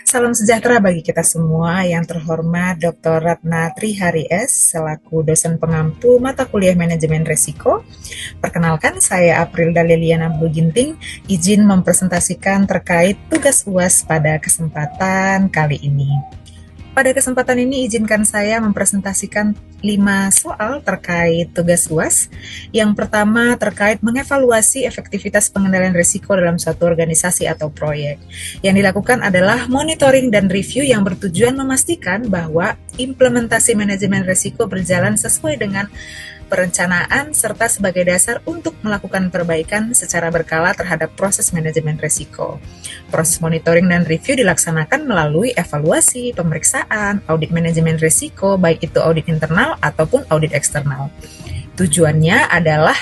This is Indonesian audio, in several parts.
Salam sejahtera bagi kita semua. Yang terhormat Dr. Ratna Trihari S. selaku dosen pengampu mata kuliah manajemen risiko. Perkenalkan, saya April Daliliana Buginting, izin mempresentasikan terkait tugas UAS pada kesempatan kali ini. Pada kesempatan ini izinkan saya mempresentasikan 5 soal terkait tugas UAS. Yang pertama terkait mengevaluasi efektivitas pengendalian risiko dalam suatu organisasi atau proyek. Yang dilakukan adalah monitoring dan review yang bertujuan memastikan bahwa implementasi manajemen risiko berjalan sesuai dengan perencanaan serta sebagai dasar untuk melakukan perbaikan secara berkala terhadap proses manajemen risiko. Proses monitoring dan review dilaksanakan melalui evaluasi, pemeriksaan, audit manajemen risiko, baik itu audit internal ataupun audit eksternal. Tujuannya adalah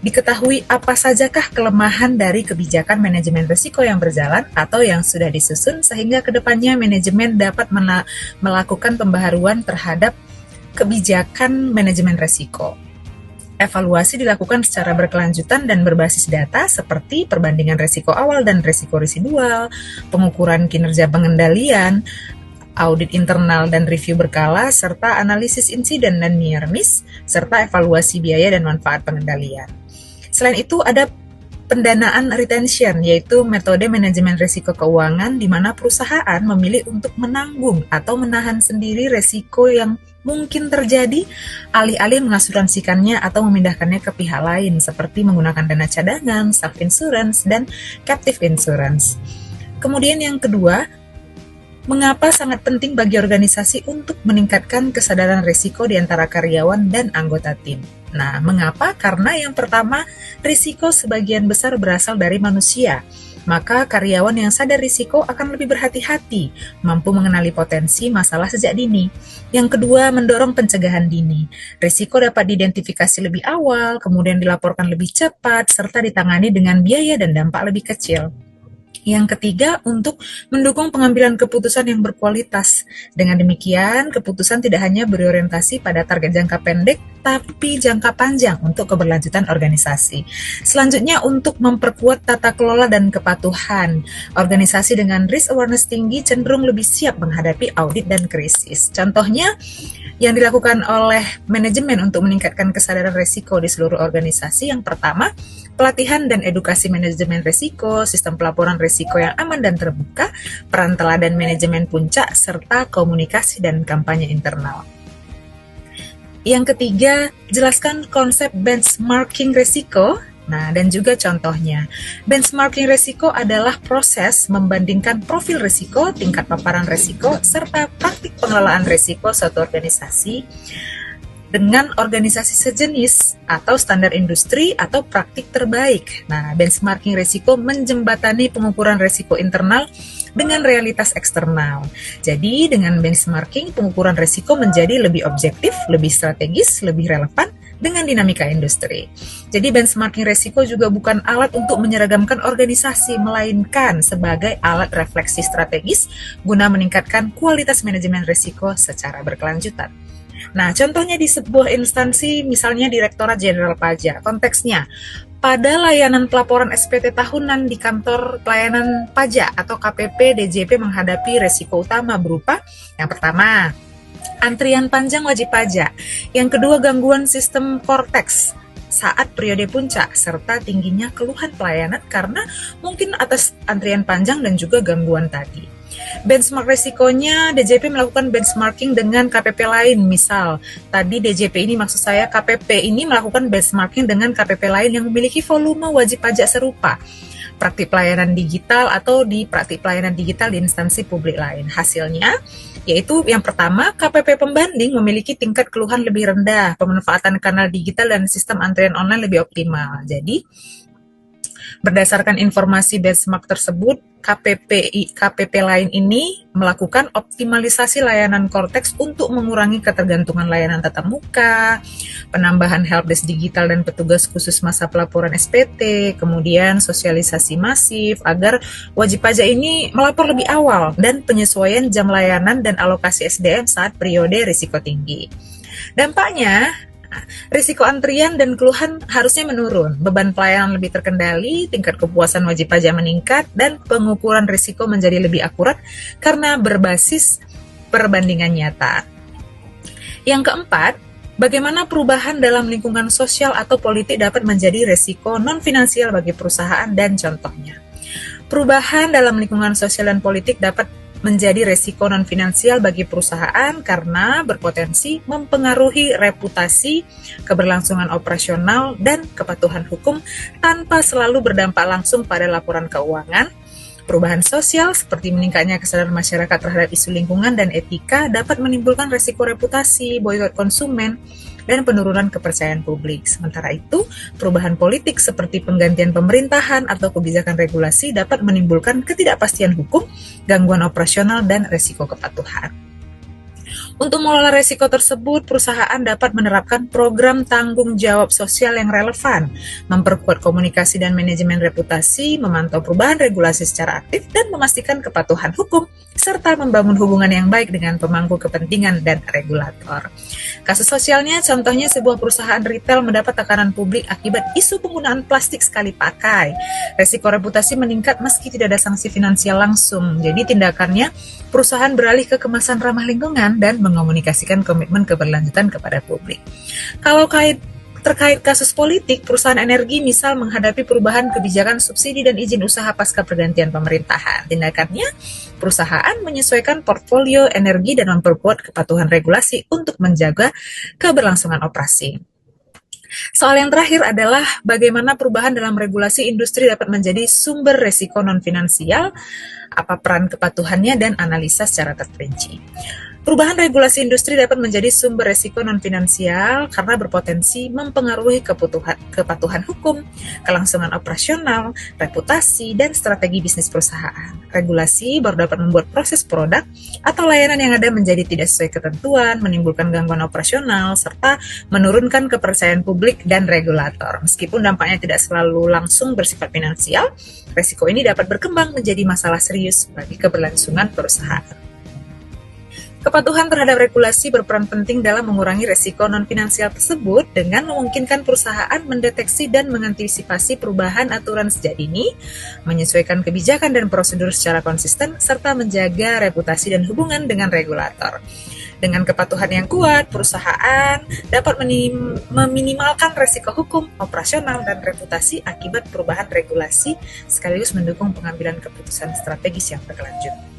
diketahui apa sajakah kelemahan dari kebijakan manajemen risiko yang berjalan atau yang sudah disusun sehingga kedepannya manajemen dapat melakukan pembaharuan terhadap kebijakan manajemen risiko. Evaluasi dilakukan secara berkelanjutan dan berbasis data seperti perbandingan risiko awal dan risiko residual, pengukuran kinerja pengendalian, audit internal dan review berkala, serta analisis insiden dan near miss, serta evaluasi biaya dan manfaat pengendalian. Selain itu ada pendanaan retention, yaitu metode manajemen risiko keuangan di mana perusahaan memilih untuk menanggung atau menahan sendiri risiko yang mungkin terjadi, alih-alih mengasuransikannya atau memindahkannya ke pihak lain, seperti menggunakan dana cadangan, self-insurance, dan captive insurance. Kemudian yang kedua, mengapa sangat penting bagi organisasi untuk meningkatkan kesadaran risiko di antara karyawan dan anggota tim? Nah, mengapa? Karena yang pertama, risiko sebagian besar berasal dari manusia. Maka karyawan yang sadar risiko akan lebih berhati-hati, mampu mengenali potensi masalah sejak dini. Yang kedua, mendorong pencegahan dini. Risiko dapat diidentifikasi lebih awal, kemudian dilaporkan lebih cepat, serta ditangani dengan biaya dan dampak lebih kecil. Yang ketiga, untuk mendukung pengambilan keputusan yang berkualitas. Dengan demikian, keputusan tidak hanya berorientasi pada target jangka pendek, tapi jangka panjang untuk keberlanjutan organisasi. Selanjutnya, untuk memperkuat tata kelola dan kepatuhan. Organisasi dengan risk awareness tinggi cenderung lebih siap menghadapi audit dan krisis. Contohnya, yang dilakukan oleh manajemen untuk meningkatkan kesadaran risiko di seluruh organisasi. Yang pertama, pelatihan dan edukasi manajemen risiko, sistem pelaporan risiko yang aman dan terbuka, peran teladan manajemen puncak, serta komunikasi dan kampanye internal. Yang ketiga, jelaskan konsep benchmarking risiko. Nah, dan juga contohnya. Benchmarking risiko adalah proses membandingkan profil risiko, tingkat paparan risiko, serta praktik pengelolaan risiko suatu organisasi dengan organisasi sejenis atau standar industri atau praktik terbaik. Nah, benchmarking risiko menjembatani pengukuran risiko internal dengan realitas eksternal. Jadi, dengan benchmarking, pengukuran risiko menjadi lebih objektif, lebih strategis, lebih relevan dengan dinamika industri. Jadi, benchmarking risiko juga bukan alat untuk menyeragamkan organisasi, melainkan sebagai alat refleksi strategis guna meningkatkan kualitas manajemen risiko secara berkelanjutan. Nah, contohnya di sebuah instansi, misalnya Direktorat Jenderal Pajak. Konteksnya, pada layanan pelaporan SPT tahunan di kantor pelayanan pajak atau KPP, DJP menghadapi risiko utama berupa yang pertama, antrian panjang wajib pajak. Yang kedua, gangguan sistem Cortex saat periode puncak, serta tingginya keluhan pelayanan karena mungkin atas antrian panjang dan juga gangguan tadi. Benchmark risikonya, DJP melakukan benchmarking dengan KPP lain. Misal, tadi DJP ini maksud saya KPP ini melakukan benchmarking dengan KPP lain yang memiliki volume wajib pajak serupa, praktik pelayanan digital atau di praktik pelayanan digital di instansi publik lain. Hasilnya, yaitu yang pertama, KPP pembanding memiliki tingkat keluhan lebih rendah, pemanfaatan kanal digital dan sistem antrian online lebih optimal. Jadi, berdasarkan informasi benchmark tersebut, KPP lain ini melakukan optimalisasi layanan Cortex untuk mengurangi ketergantungan layanan tatap muka, penambahan helpdesk digital dan petugas khusus masa pelaporan SPT, kemudian sosialisasi masif agar wajib pajak ini melapor lebih awal, dan penyesuaian jam layanan dan alokasi SDM saat periode risiko tinggi. Dampaknya, Risiko antrian dan keluhan harusnya menurun, beban pelayanan lebih terkendali, tingkat kepuasan wajib pajak meningkat, dan pengukuran risiko menjadi lebih akurat karena berbasis perbandingan nyata. Yang keempat, bagaimana perubahan dalam lingkungan sosial atau politik dapat menjadi risiko non-finansial bagi perusahaan dan contohnya. Perubahan dalam lingkungan sosial dan politik dapat menjadi resiko non-finansial bagi perusahaan karena berpotensi mempengaruhi reputasi, keberlangsungan operasional, dan kepatuhan hukum tanpa selalu berdampak langsung pada laporan keuangan. Perubahan sosial seperti meningkatnya kesadaran masyarakat terhadap isu lingkungan dan etika dapat menimbulkan resiko reputasi, boikot konsumen, dan penurunan kepercayaan publik. Sementara itu, perubahan politik seperti penggantian pemerintahan atau kebijakan regulasi dapat menimbulkan ketidakpastian hukum, gangguan operasional, dan resiko kepatuhan. Untuk mengelola resiko tersebut, perusahaan dapat menerapkan program tanggung jawab sosial yang relevan, memperkuat komunikasi dan manajemen reputasi, memantau perubahan regulasi secara aktif, dan memastikan kepatuhan hukum, serta membangun hubungan yang baik dengan pemangku kepentingan dan regulator. Kasus sosialnya, contohnya sebuah perusahaan retail mendapat tekanan publik akibat isu penggunaan plastik sekali pakai. Resiko reputasi meningkat meski tidak ada sanksi finansial langsung. Jadi tindakannya, perusahaan beralih ke kemasan ramah lingkungan dan mengomunikasikan komitmen keberlanjutan kepada publik. Kalau terkait kasus politik, perusahaan energi misal menghadapi perubahan kebijakan subsidi dan izin usaha pasca pergantian pemerintahan. Tindakannya, perusahaan menyesuaikan portfolio energi dan memperkuat kepatuhan regulasi untuk menjaga keberlangsungan operasi. Soal yang terakhir adalah bagaimana perubahan dalam regulasi industri dapat menjadi sumber resiko non-finansial, apa peran kepatuhannya, dan analisa secara terperinci. Perubahan regulasi industri dapat menjadi sumber resiko non-finansial karena berpotensi mempengaruhi kepatuhan hukum, kelangsungan operasional, reputasi, dan strategi bisnis perusahaan. Regulasi baru dapat membuat proses produk atau layanan yang ada menjadi tidak sesuai ketentuan, menimbulkan gangguan operasional, serta menurunkan kepercayaan publik dan regulator. Meskipun dampaknya tidak selalu langsung bersifat finansial, resiko ini dapat berkembang menjadi masalah serius bagi keberlangsungan perusahaan. Kepatuhan terhadap regulasi berperan penting dalam mengurangi resiko non-finansial tersebut dengan memungkinkan perusahaan mendeteksi dan mengantisipasi perubahan aturan sejak dini, menyesuaikan kebijakan dan prosedur secara konsisten, serta menjaga reputasi dan hubungan dengan regulator. Dengan kepatuhan yang kuat, perusahaan dapat meminimalkan resiko hukum, operasional, dan reputasi akibat perubahan regulasi, sekaligus mendukung pengambilan keputusan strategis yang berkelanjutan.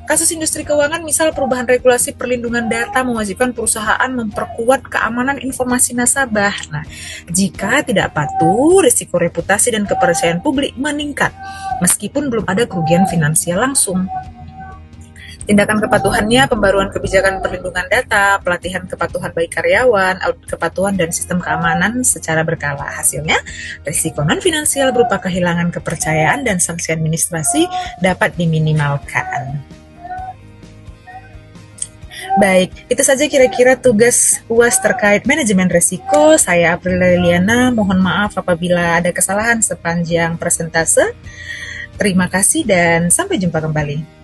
Kasus industri keuangan, misal perubahan regulasi perlindungan data mewajibkan perusahaan memperkuat keamanan informasi nasabah. Nah, jika tidak patuh, risiko reputasi dan kepercayaan publik meningkat, meskipun belum ada kerugian finansial langsung. Tindakan kepatuhannya, pembaruan kebijakan perlindungan data, pelatihan kepatuhan bagi karyawan, audit kepatuhan, dan sistem keamanan secara berkala. Hasilnya, risiko non-finansial berupa kehilangan kepercayaan dan sanksi administrasi dapat diminimalkan. Baik, itu saja kira-kira tugas UAS terkait manajemen risiko. Saya April Liliana, mohon maaf apabila ada kesalahan sepanjang presentase. Terima kasih dan sampai jumpa kembali.